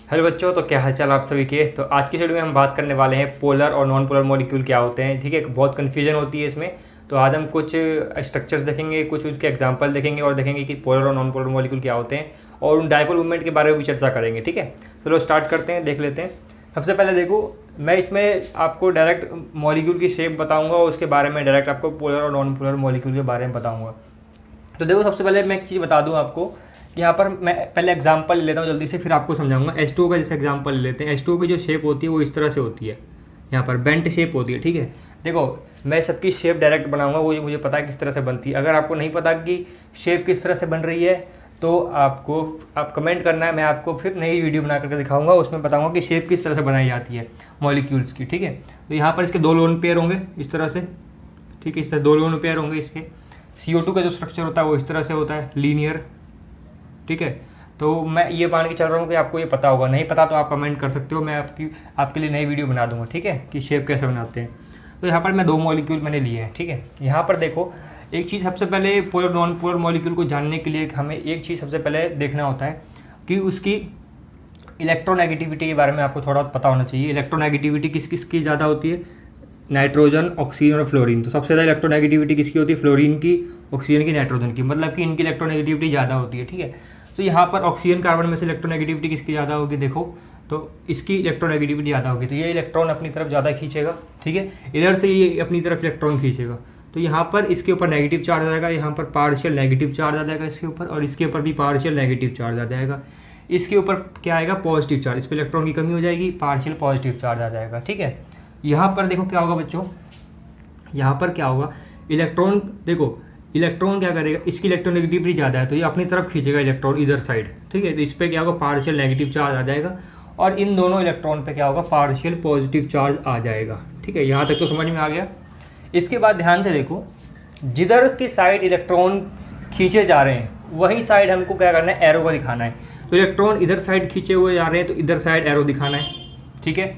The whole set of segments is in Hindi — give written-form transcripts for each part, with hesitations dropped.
हेलो बच्चों, तो क्या हालचाल आप सभी के। तो आज की वीडियो में हम बात करने वाले हैं पोलर और नॉन पोलर मॉलिक्यूल क्या होते हैं। ठीक है, बहुत कन्फ्यूजन होती है इसमें। तो आज हम कुछ स्ट्रक्चर्स देखेंगे, कुछ उसके एग्जांपल देखेंगे और देखेंगे कि पोलर और नॉन पोलर मॉलिक्यूल क्या होते हैं और उन डायपोल मूवमेंट के बारे में भी चर्चा करेंगे। ठीक है, चलो स्टार्ट करते हैं, देख लेते हैं। सबसे पहले देखो, मैं इसमें आपको डायरेक्ट मॉलिक्यूल की शेप बताऊँगा और उसके बारे में डायरेक्ट आपको पोलर और नॉन पोलर मॉलिक्यूल के बारे में बताऊँगा। तो देखो, सबसे पहले मैं एक चीज़ बता दूं आपको, यहाँ पर मैं पहले एग्जांपल ले लेता हूँ जल्दी से, फिर आपको समझाऊंगा। H2O का जैसे एग्जांपल ले लेते हैं। H2O की जो शेप होती है वो इस तरह से होती है, यहाँ पर बेंट शेप होती है। ठीक है, देखो मैं सबकी शेप डायरेक्ट बनाऊंगा, वो मुझे पता है किस तरह से बनती है। अगर आपको नहीं पता कि शेप किस तरह से बन रही है तो आप कमेंट करना है, मैं आपको फिर नई वीडियो बना करके दिखाऊंगा, उसमें बताऊंगा कि शेप किस तरह से बनाई जाती है मॉलिक्यूल्स की। ठीक है, तो यहाँ पर इसके दो लोन पेयर होंगे इस तरह से। ठीक है, इस तरह दो लोन पेयर होंगे इसके। CO2 का जो स्ट्रक्चर होता है वो इस तरह से होता है, लीनियर। ठीक है, तो मैं ये मान के चल रहा हूँ कि आपको ये पता होगा, नहीं पता तो आप कमेंट कर सकते हो, मैं आपके लिए नई वीडियो बना दूंगा। ठीक है, कि शेप कैसे बनाते हैं। तो यहाँ पर मैं दो मॉलिक्यूल मैंने लिए हैं। ठीक है, यहाँ पर देखो, एक चीज़ सबसे पहले पोलर नॉन पोलर मॉलिक्यूल को जानने के लिए हमें एक चीज़ सबसे पहले देखना होता है कि उसकी इलेक्ट्रोनेगेटिविटी के बारे में आपको थोड़ा पता होना चाहिए। इलेक्ट्रोनेगेटिविटी किस किस की ज़्यादा होती है? नाइट्रोजन, ऑक्सीजन और फ्लोरीन। तो सबसे ज़्यादा इलेक्ट्रोनेगेटिविटी किसकी होती है? फ्लोरीन की, ऑक्सीजन की, नाइट्रोजन की, मतलब कि इनकी इलेक्ट्रोनेगेटिविटी ज़्यादा होती है। ठीक है, तो यहाँ पर ऑक्सीजन कार्बन में से इलेक्ट्रोनेगेटिविटी किसकी ज़्यादा होगी? देखो, तो इसकी इलेक्ट्रोनेगेटिविटी ज़्यादा होगी, तो ये इलेक्ट्रॉन अपनी तरफ ज़्यादा खींचेगा। ठीक है, इधर से ये अपनी तरफ इलेक्ट्रॉन खींचेगा, तो यहाँ पर इसके ऊपर नेगेटिव चार्ज आ जाएगा, यहाँ पर पार्शियल नेगेटिव चार्ज आ जाएगा इसके ऊपर, और इसके ऊपर भी पार्शियल नेगेटिव चार्ज आ जाएगा। इसके ऊपर क्या आएगा? Positive charge. इस पर इलेक्ट्रॉन की कमी हो जाएगी, पार्शियल पॉजिटिव चार्ज आ जाएगा। ठीक है, यहाँ पर देखो क्या होगा बच्चों, यहाँ पर क्या होगा, इलेक्ट्रॉन देखो, इलेक्ट्रॉन क्या करेगा, इसकी इलेक्ट्रोनेगेटिविटी ज़्यादा है तो ये अपनी तरफ खींचेगा इलेक्ट्रॉन इधर साइड। ठीक है, तो इस पर क्या होगा? पार्शियल नेगेटिव चार्ज आ जाएगा, और इन दोनों इलेक्ट्रॉन पे क्या होगा? पार्शियल पॉजिटिव चार्ज आ जाएगा। ठीक है, यहाँ तक तो समझ में आ गया। इसके बाद ध्यान से देखो, जिधर की साइड इलेक्ट्रॉन खींचे जा रहे हैं वही साइड हमको क्या करना है? एरो का दिखाना है। तो इलेक्ट्रॉन इधर साइड खींचे हुए जा रहे हैं तो इधर साइड एरो दिखाना है। ठीक है,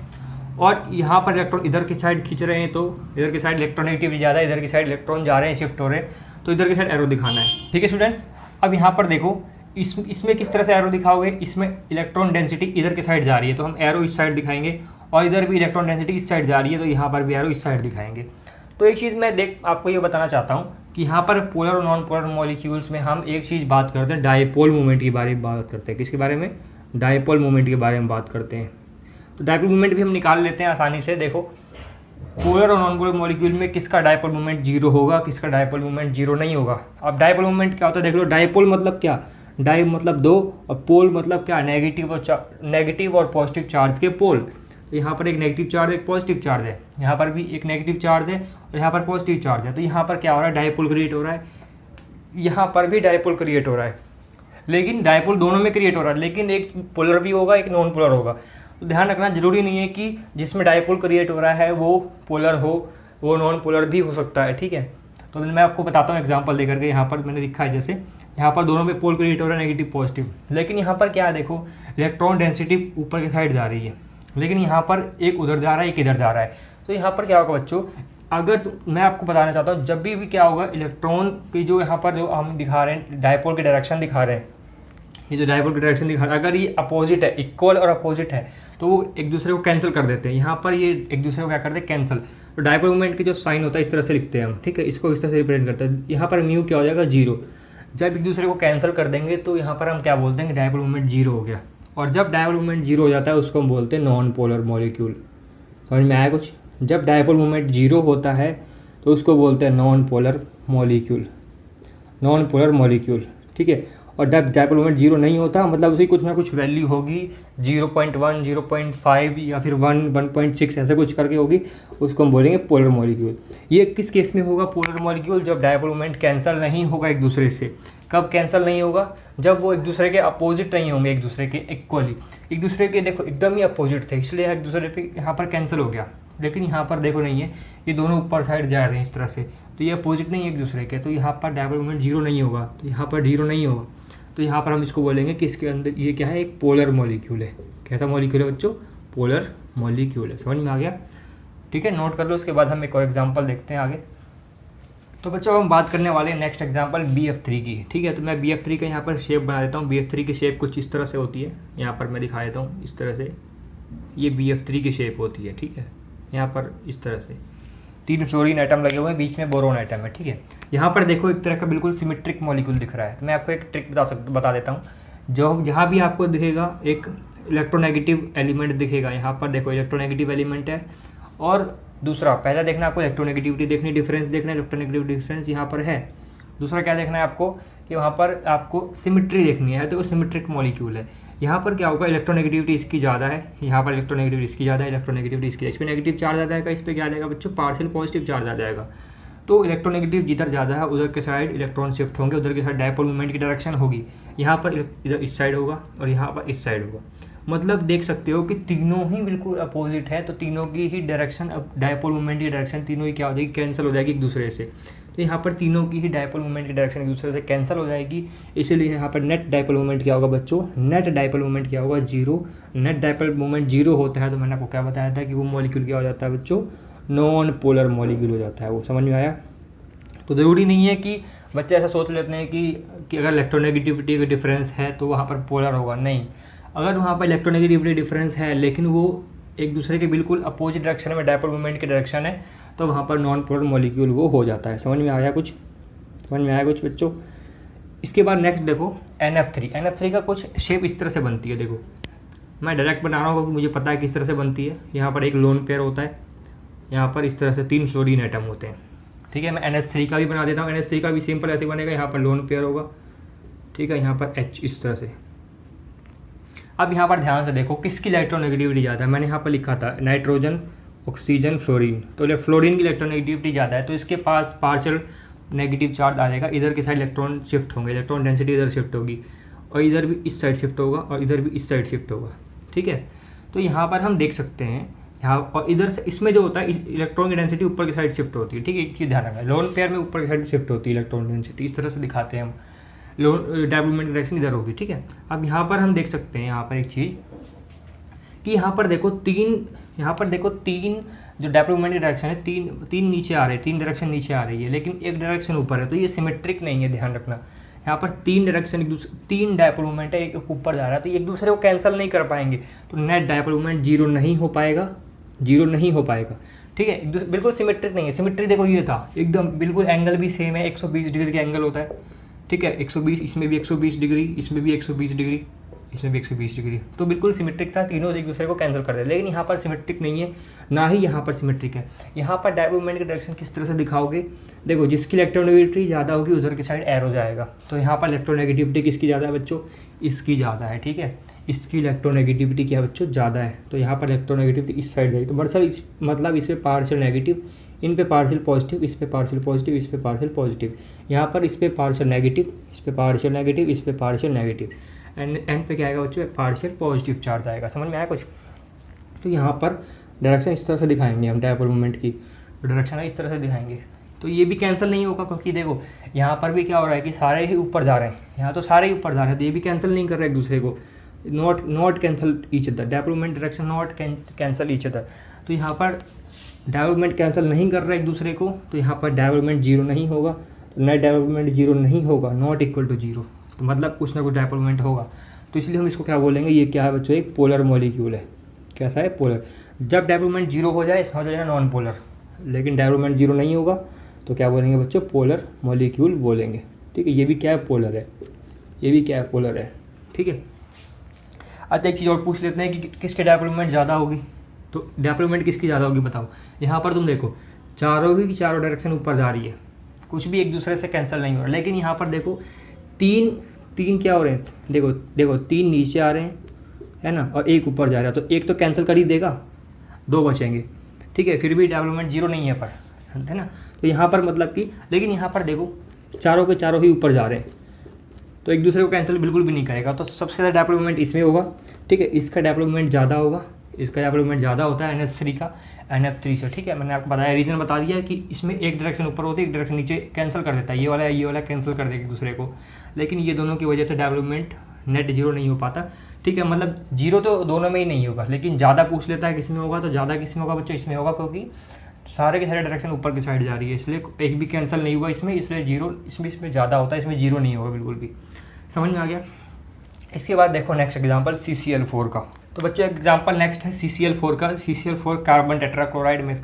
और यहाँ पर इलेक्ट्रॉन इधर की साइड खींच रहे हैं तो इधर की साइड इलेक्ट्रोनेगेटिविटी ज़्यादा है, इधर की साइड इलेक्ट्रॉन जा रहे हैं, शिफ्ट हो रहे हैं, तो इधर की साइड एरो दिखाना है। ठीक है स्टूडेंट्स, अब यहाँ पर देखो, इसमें किस तरह से एरो दिखाओगे? इसमें इलेक्ट्रॉन डेंसिटी इधर की साइड जा रही है तो हम एरो इस साइड दिखाएंगे, और इधर भी इलेक्ट्रॉन डेंसिटी इस साइड जा रही है तो यहाँ पर भी एरो इस साइड दिखाएंगे। तो एक चीज़ मैं आपको ये बताना चाहता हूँ कि यहाँ पर पोलर और नॉन पोलर मॉलिक्यूल्स में हम एक चीज़ बात करते हैं, डायपोल मूवमेंट के बारे में बात करते हैं। किसके बारे में? डायपोल मूवमेंट के बारे में बात करते हैं। तो डायपोल मूवमेंट भी हम निकाल लेते हैं आसानी से। देखो, पोलर और नॉन पोलर मॉलिक्यूल में किसका डायपोल मूवमेंट जीरो होगा, किसका डायपोल मूवमेंट जीरो नहीं होगा। अब डायपोल मूवमेंट क्या होता है देख लो। डायपोल मतलब क्या? डाई मतलब दो, और पोल मतलब क्या? नेगेटिव और पॉजिटिव चार्ज के पोल। तो यहाँ पर एक नेगेटिव चार्ज, एक पॉजिटिव चार्ज है, यहाँ पर भी एक नेगेटिव चार्ज है और यहाँ पर पॉजिटिव चार्ज है। तो यहाँ पर क्या हो रहा है? डायपोल क्रिएट हो रहा है, यहाँ पर भी डायपोल क्रिएट हो रहा है, लेकिन डायपोल दोनों में क्रिएट हो रहा है, लेकिन एक पोलर भी होगा, एक नॉन पोलर होगा। तो ध्यान रखना, जरूरी नहीं है कि जिसमें डायपोल क्रिएट हो रहा है वो पोलर हो, वो नॉन पोलर भी हो सकता है। ठीक है, तो मैं आपको बताता हूँ एग्जांपल दे करके। यहाँ पर मैंने लिखा है, जैसे यहाँ पर दोनों में पोल क्रिएट हो रहा है, नेगेटिव पॉजिटिव, लेकिन यहाँ पर क्या है देखो, इलेक्ट्रॉन डेंसिटी ऊपर की साइड जा रही है, लेकिन यहाँ पर एक उधर जा रहा है, एक इधर जा रहा है। तो यहाँ पर क्या होगा बच्चों, अगर मैं आपको बताना चाहता हूँ, जब भी क्या होगा, इलेक्ट्रॉन की जो यहाँ पर जो हम दिखा रहे हैं, डायपोल की डायरेक्शन दिखा रहे हैं, ये जो डायपोल की डायरेक्शन दिखा रहा है, अगर ये अपोजिट है, इक्वल और अपोजिट है, तो वो एक दूसरे को कैंसिल कर देते हैं। यहाँ पर ये एक दूसरे को क्या करते हैं? कैंसिल। तो डायपोल मूवमेंट की जो साइन होता है इस तरह से लिखते हैं हम। ठीक है, इसको इस तरह से रिप्रेजेंट करते हैं। यहाँ पर म्यू क्या हो जाएगा? जीरो। जब एक दूसरे को कैंसिल कर देंगे तो यहाँ पर हम क्या बोलते हैं? डायपोल मूवमेंट जीरो हो गया। और जब डायपोल मूवमेंट जीरो हो जाता है उसको हम बोलते हैं नॉन पोलर मॉलिक्यूल। समझ में आया कुछ? जब डायपोल मूवमेंट जीरो होता है तो उसको बोलते हैं non polar molecule, non polar molecule. ठीक है, और जब डायपोल मूवमेंट जीरो नहीं होता, मतलब उसकी कुछ ना कुछ वैल्यू होगी, 0.1, 0.5 या फिर 1, 1.6 ऐसे कुछ करके होगी, उसको हम बोलेंगे पोलर मॉलिक्यूल। ये किस केस में होगा पोलर मॉलिक्यूल? जब डायपोल मूवमेंट कैंसिल नहीं होगा एक दूसरे से। कब कैंसिल नहीं होगा? जब वो एक दूसरे के अपोजिट नहीं होंगे, एक दूसरे के इक्वली, एक दूसरे के देखो एकदम ही अपोजिट थे, इसलिए एक दूसरे पे यहाँ पर कैंसिल हो गया। लेकिन यहाँ पर देखो नहीं है, ये दोनों ऊपर साइड जा रहे हैं इस तरह से, तो ये अपोजिट नहीं है एक दूसरे के, तो यहाँ पर डायपोल मूवमेंट जीरो नहीं होगा। तो यहाँ पर जीरो नहीं होगा, तो यहाँ पर हम इसको बोलेंगे कि इसके अंदर ये क्या है? एक पोलर मॉलिक्यूल है। कैसा मॉलिक्यूल है बच्चों? पोलर मॉलिक्यूल है। समझ में आ गया? ठीक है, नोट कर लो। उसके बाद हम एक और एग्जांपल देखते हैं आगे। तो बच्चों हम बात करने वाले हैं नेक्स्ट एग्जांपल BF3 की, ठीक है। तो मैं BF3 का यहाँ पर शेप बना देता हूँ। BF3 की शेप कुछ इस तरह से होती है, यहाँ पर मैं दिखा देता हूँ। इस तरह से ये BF3 की शेप होती है, ठीक है। यहाँ पर इस तरह से 3 फ्लोरीन एटम लगे हुए हैं, बीच में बोरोन एटम है, ठीक है। यहाँ पर देखो एक तरह का बिल्कुल सिमेट्रिक मॉलिक्यूल दिख रहा है। तो मैं आपको एक ट्रिक बता देता हूँ। जो जहाँ भी आपको दिखेगा एक इलेक्ट्रोनेगेटिव एलिमेंट दिखेगा, यहाँ पर देखो इलेक्ट्रोनेगेटिव एलिमेंट है। और दूसरा, पहला देखना आपको इलेक्ट्रोनेगेटिविटी देखनी, डिफरेंस देखना, इलेक्ट्रोनेगेटिव डिफरेंस यहाँ पर है। दूसरा क्या देखना है आपको कि वहाँ पर आपको सिमेट्री देखनी है, तो वो सिमेट्रिक मॉलिक्यूल है। यहाँ पर क्या होगा, इलेक्ट्रोनेगेटिविटी इसकी ज़्यादा है, यहाँ पर इलेक्ट्रोनेगेटिविटी इसकी ज़्यादा है, इलेक्ट्रोनेगेटिविटी इसकी, इस पर नेगेटिव चार्ज आ जाएगा, इस पर क्या आ जाएगा बच्चों, पार्शियल पॉजिटिव चार्ज आ जाएगा। तो इलेक्ट्रोनेगेटिव जिधर ज़्यादा है उधर के साइड इलेक्ट्रॉन शिफ्ट होंगे, उधर के साइड डायपोल मूवमेंट की डायरेक्शन होगी। यहाँ पर इधर इस साइड होगा और यहाँ पर इस साइड होगा। मतलब देख सकते हो कि तीनों ही बिल्कुल अपोजिट है, तो तीनों की ही डायरेक्शन, अब डायपोल मूवमेंट की डायरेक्शन तीनों ही क्या हो जाएगी, कैंसिल हो जाएगी एक दूसरे से। तो यहाँ पर तीनों की ही डायपोल मूवमेंट की डायरेक्शन एक दूसरे से कैंसिल हो जाएगी, इसीलिए यहाँ पर नेट डायपोल मूवमेंट क्या होगा बच्चों, नेट डायपोल मूवमेंट क्या होगा, 0। नेट डायपोल मूवमेंट 0 होता है तो मैंने आपको क्या बताया था कि वो मॉलिक्यूल क्या हो जाता है बच्चों, नॉन पोलर मॉलिक्यूल हो जाता है। वो समझ में आया। तो ज़रूरी नहीं है कि बच्चे ऐसा सोच लेते हैं कि अगर इलेक्ट्रोनेगेटिविटी का डिफरेंस है तो वहाँ पर पोलर होगा, नहीं। अगर वहाँ पर इलेक्ट्रोनेगेटिविटी डिफरेंस है लेकिन वो एक दूसरे के बिल्कुल अपोजिट डायरेक्शन में डायपोल मूवमेंट की डायरेक्शन है, तो वहाँ पर नॉन पोलर मॉलिक्यूल वो हो जाता है। समझ में आया कुछ, समझ में आया कुछ बच्चों। इसके बाद नेक्स्ट देखो NF3। NF3 का कुछ शेप इस तरह से बनती है। देखो मैं डायरेक्ट बना रहा हूँ क्योंकि मुझे पता है किस तरह से बनती है। यहाँ पर एक लोन पेयर होता है, यहाँ पर इस तरह से 3 फ्लोरीन एटम होते हैं, ठीक है। मैं NH3 का भी बना देता हूँ। NH3 का भी सिंपल ऐसे बनेगा, यहाँ पर लोन पेयर होगा, ठीक है, यहाँ पर H इस तरह से। अब यहाँ पर ध्यान से देखो किसकी इलेक्ट्रोनेगेटिविटी ज़्यादा है। मैंने यहाँ पर लिखा था नाइट्रोजन, ऑक्सीजन, फ्लोरीन। तो फ्लोरीन की इलेक्ट्रोनेगेटिविटी ज़्यादा है तो इसके पास पार्शियल नेगेटिव चार्ज आ जाएगा, इधर की साइड इलेक्ट्रॉन शिफ्ट होंगे, इलेक्ट्रॉन डेंसिटी इधर शिफ्ट होगी और इधर भी इस साइड शिफ्ट होगा और इधर भी इस साइड शिफ्ट होगा, ठीक है। तो यहाँ पर हम देख सकते हैं यहाँ, और इधर से इसमें जो होता है इलेक्ट्रॉन की डेंसिटी ऊपर की साइड शिफ्ट होती है, ठीक है। एक चीज़ ध्यान रखना, लोन पेयर में ऊपर की साइड शिफ्ट होती है इलेक्ट्रॉन डेंसिटी, इस तरह से दिखाते हैं हम। लोन डायपोल मूवमेंट की डायरेक्शन इधर होगी, ठीक है। अब यहाँ पर हम देख सकते हैं यहाँ पर एक चीज़ कि यहाँ पर देखो तीन जो डायपोल मूवमेंट की डायरेक्शन है, तीन नीचे आ रहे हैं, 3 डायरेक्शन नीचे आ रही है लेकिन एक डायरेक्शन ऊपर है, तो ये सिमेट्रिक नहीं है, ध्यान रखना। यहाँ पर 3 डायरेक्शन तीन डायपोल मूवमेंट है, एक ऊपर जा रहा है, तो एक दूसरे को कैंसिल नहीं कर पाएंगे, तो नेट डायपोल मूवमेंट 0 नहीं हो पाएगा, 0 नहीं हो पाएगा, ठीक है। बिल्कुल सिमेट्रिक नहीं है। सिमेट्री देखो ये था एकदम बिल्कुल, एंगल भी सेम है, 120 डिग्री का एंगल होता है, ठीक है। 120, इसमें भी 120 डिग्री, इसमें भी 120 डिग्री, इसमें भी 120 डिग्री, तो बिल्कुल सिमेट्रिक था, तीनों एक दूसरे को कैंसिल कर देते। लेकिन यहाँ पर सिमेट्रिक नहीं है, ना ही यहाँ पर सिमेट्रिक है। यहाँ पर डायपोल मूवमेंट की डायरेक्शन किस तरह से दिखाओगे, देखो जिसकी इलेक्ट्रोनेगेटिविटी ज़्यादा होगी उधर की साइड एरो जाएगा। तो यहाँ पर इलेक्ट्रोनेगेटिविटी किसकी ज़्यादा है बच्चों, इसकी ज़्यादा है, ठीक है। इसकी इलेक्ट्रोनेगेटिविटी क्या है बच्चों, ज़्यादा है, तो यहाँ पर इलेक्ट्रोनेगेटिविटी इस साइड जाएगी। तो मतलब इस पर पार्शियल नेगेटिव, इन पे पार्शियल पॉजिटिव, इस पे पार्शियल पॉजिटिव, इस पे पार्शियल पॉजिटिव, यहाँ पर इस पे पार्शियल नेगेटिव, इस पे पार्शियल नेगेटिव, इस पे पार्शियल नेगेटिव, एंड पे क्या आएगा बच्चों, पार्शियल पॉजिटिव चार्ज आएगा। समझ में आया कुछ। तो यहाँ पर डायरेक्शन इस तरह से दिखाएंगे हम, डायपोल मूवमेंट की डायरेक्शन है इस तरह से दिखाएंगे, तो ये भी कैंसिल नहीं होगा क्योंकि देखो यहाँ पर भी क्या हो रहा है कि सारे ही ऊपर जा रहे हैं, यहाँ तो सारे ही ऊपर जा रहे हैं, तो ये भी कैंसिल नहीं कर रहे एक दूसरे को, not cancel each other, dipole movement direction not cancel each other. तो यहाँ पर डायपोल मूवमेंट कैंसिल नहीं कर रहा है एक दूसरे को, तो यहाँ पर डायपोल मूवमेंट 0 नहीं होगा, तो नेट डायपोल मूवमेंट 0 नहीं होगा, नॉट इक्वल टू 0, तो मतलब कुछ ना कुछ डायपोल मूवमेंट होगा। तो इसलिए हम इसको क्या बोलेंगे, ये क्या है बच्चों, एक पोलर मॉलिक्यूल है। कैसा है, पोलर। जब डायपोल मूवमेंट 0 हो जाए समझ लेना नॉन पोलर, लेकिन डायपोल मूवमेंट 0 नहीं होगा तो क्या बोलेंगे बच्चों, पोलर मॉलिक्यूल बोलेंगे, ठीक है। ये भी क्या है, पोलर है, ये भी क्या है, पोलर है, ठीक है। अच्छा एक चीज़ और पूछ लेते हैं कि किसके डायपोल मूवमेंट ज़्यादा होगी, तो डायपोल मूवमेंट किसकी ज़्यादा होगी बताओ। यहाँ पर तुम देखो चारों ही की चारों डायरेक्शन ऊपर जा रही है, कुछ भी एक दूसरे से कैंसिल नहीं हो रहा, लेकिन यहाँ पर देखो तीन क्या हो रहे हैं, देखो 3 नीचे आ रहे हैं, है ना, और एक ऊपर जा रहा है, तो एक तो कैंसिल कर ही देगा, 2 बचेंगे, ठीक है। फिर भी डायपोल मूवमेंट 0 नहीं है पर, है ना। तो यहाँ पर मतलब कि, लेकिन यहाँ पर देखो चारों के चारों ही ऊपर जा रहे हैं, तो एक दूसरे को कैंसिल बिल्कुल भी नहीं करेगा, तो सबसे ज़्यादा डायपोल मूवमेंट इसमें होगा, ठीक है। इसका डायपोल मूवमेंट ज़्यादा होगा, इसका डायपोल मूवमेंट ज़्यादा होता है NH3 का NF3 से, ठीक है। मैंने आपको बताया, रीज़न बता दिया कि इसमें एक डायरेक्शन ऊपर होती है, एक डायरेक्शन नीचे, कैंसिल कर देता है, ये वाला कैंसिल कर देगा एक दूसरे को, लेकिन ये दोनों की वजह से डायपोल मूवमेंट नेट 0 नहीं हो पाता, ठीक है। मतलब 0 तो दोनों में ही नहीं होगा, लेकिन ज़्यादा पूछ लेता है किस में होगा, तो ज़्यादा किस में होगा बच्चों, इसमें होगा, क्योंकि सारे के सारे डायरेक्शन ऊपर की साइड जा रही है, इसलिए एक भी कैंसिल नहीं हुआ इसमें, इसलिए जीरो इसमें ज़्यादा होता है, इसमें जीरो नहीं होगा बिल्कुल भी। समझ में आ गया। इसके बाद देखो नेक्स्ट एग्जांपल CCl4 का। तो बच्चों एग्जांपल नेक्स्ट है CCl4 का। CCl4 कार्बन टेट्राक्लोराइड में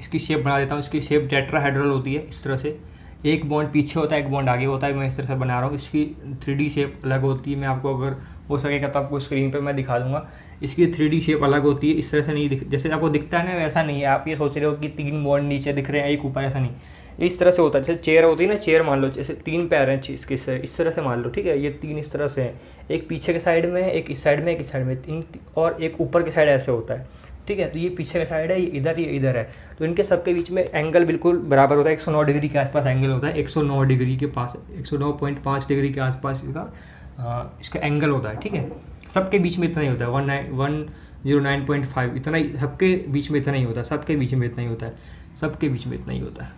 इसकी शेप बना देता हूँ। इसकी शेप टेट्राहेड्रल होती है इस तरह से, एक बॉन्ड पीछे होता है, एक बॉन्ड आगे होता है। मैं इस तरह से बना रहा हूँ। इसकी 3D शेप अलग होती है। मैं आपको अगर हो सकेगा तो आपको स्क्रीन पे मैं दिखा दूंगा। इसकी 3D शेप अलग होती है, इस तरह से नहीं जैसे आपको दिखता है ना वैसा नहीं है। आप ये सोच रहे हो कि 3 बॉन्ड नीचे दिख रहे हैं एक ऊपर, ऐसा नहीं, इस तरह से होता है। जैसे चेयर होती है ना, चेयर मान लो जैसे 3 पैर हैं इसके, इस तरह से मान लो, ठीक है। ये 3 इस तरह से हैं, एक पीछे के साइड में है, एक इस साइड में, एक इस साइड में, 3 और एक ऊपर के साइड ऐसे होता है, ठीक है। तो ये पीछे का साइड है, ये इधर है। तो इनके सबके बीच में एंगल बिल्कुल बराबर होता है, 109 डिग्री के आसपास एंगल होता है, 109 डिग्री के पास, 109.5 डिग्री के आसपास इसका एंगल होता है, ठीक है। सबके बीच में इतना ही होता है, 109.5 इतना ही, सबके बीच में इतना ही होता है, सबके बीच में इतना ही होता है, सबके बीच में इतना ही होता है,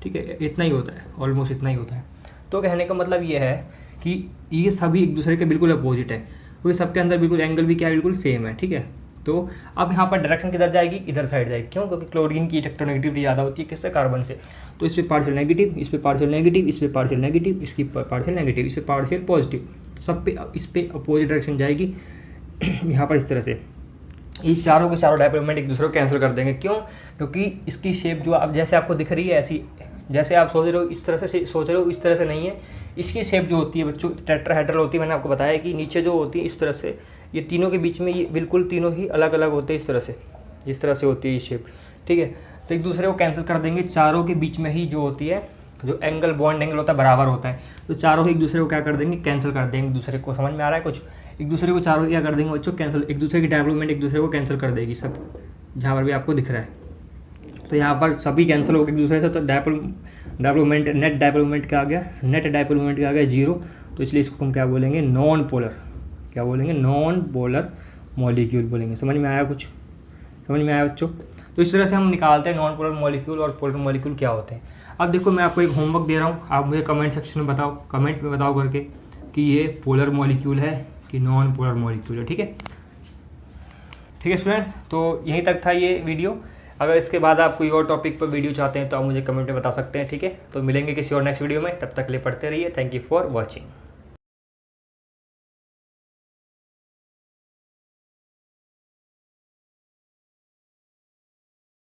ठीक है। इतना ही होता है, ऑलमोस्ट इतना ही होता है। तो कहने का मतलब ये है कि ये सभी एक दूसरे के बिल्कुल अपोजिट है, क्योंकि सबके अंदर बिल्कुल एंगल भी क्या है, बिल्कुल सेम है, ठीक है। तो अब यहाँ पर डायरेक्शन किधर जाएगी, इधर साइड जाएगी। क्यों? क्योंकि क्लोरीन की इलेक्ट्रोनेगेटिविटी ज़्यादा होती है किससे, कार्बन से। तो इस पर पार्शियल नेगेटिव, इस पर पार्शियल नेगेटिव, इस पर पार्शियल नेगेटिव, इसकी पार्शियल नेगेटिव, इस पर पार्शियल पॉजिटिव, तो सब पे इस पर अपोजिट डायरेक्शन जाएगी यहाँ पर इस तरह से। ये चारों के चारों डायपोल एक दूसरे को कैंसिल कर देंगे। क्यों? क्योंकि इसकी शेप जो अब जैसे आपको दिख रही है ऐसी, जैसे आप सोच रहे हो इस तरह से सोच रहे हो, इस तरह से नहीं है। इसकी शेप जो होती है बच्चों टेट्राहेड्रल होती है। मैंने आपको बताया कि नीचे जो होती है इस तरह से, ये तीनों के बीच में ये बिल्कुल तीनों ही अलग अलग होते हैं, इस तरह से होती है ये शेप, ठीक है। तो एक दूसरे को कैंसिल कर देंगे। चारों के बीच में ही जो होती है, जो एंगल बॉन्ड एंगल होता है बराबर होता है। तो चारों ही एक दूसरे को क्या कर देंगे, कैंसिल कर देंगे एक दूसरे को। समझ में आ रहा है कुछ? एक दूसरे को चारों क्या कर देंगे बच्चों, कैंसिल, एक दूसरे की डेवलपमेंट एक दूसरे को कैंसिल कर देगी सब, जहाँ पर भी आपको दिख रहा है। तो यहाँ पर सभी कैंसिल हो गए एक दूसरे से। तो डेवलपमेंट नेट डेवलपमेंट क्या आ गया, नेट डेवलपमेंट क्या आ गया, 0। तो इसलिए इसको हम क्या बोलेंगे, नॉन पोलर, क्या बोलेंगे, नॉन पोलर मॉलिक्यूल बोलेंगे। समझ में आया कुछ? समझ में आया बच्चों? तो इस तरह से हम निकालते हैं नॉन पोलर मॉलिक्यूल और पोलर मॉलिक्यूल क्या होते हैं। अब देखो मैं आपको एक होमवर्क दे रहा हूँ, आप मुझे कमेंट सेक्शन में बताओ, कमेंट में बताओ करके कि ये पोलर मॉलिक्यूल है कि नॉन पोलर मॉलिक्यूल है, ठीक है। ठीक है स्टूडेंट्स, तो यहीं तक था ये वीडियो। अगर इसके बाद आप कोई और टॉपिक पर वीडियो चाहते हैं तो आप मुझे कमेंट में बता सकते हैं, ठीक है। तो मिलेंगे किसी और नेक्स्ट वीडियो में, तब तक के लिए पढ़ते रहिए। Thank you for watching.